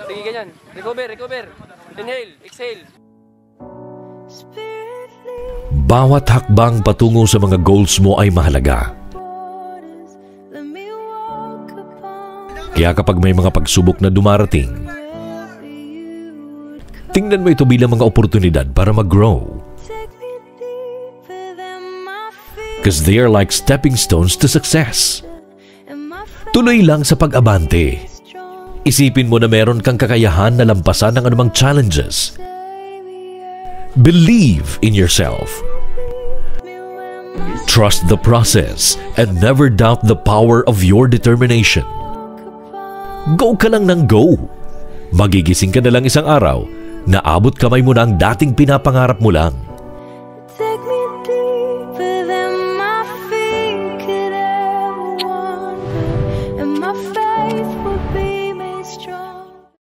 Sige, ganyan. Recover, recover. Inhale, exhale. Bawat hakbang patungo sa mga goals mo ay mahalaga. Kaya kapag may mga pagsubok na dumarating, tingnan mo ito bilang mga oportunidad para mag-grow. Because they are like stepping stones to success. Tuloy lang sa pag-abante. Isipin mo na meron kang kakayahan na lampasan ng anumang challenges. Believe in yourself. Trust the process and never doubt the power of your determination. Go ka lang ng go. Magigising ka na lang isang araw na abot kamay mo na ang dating pinapangarap mo lang.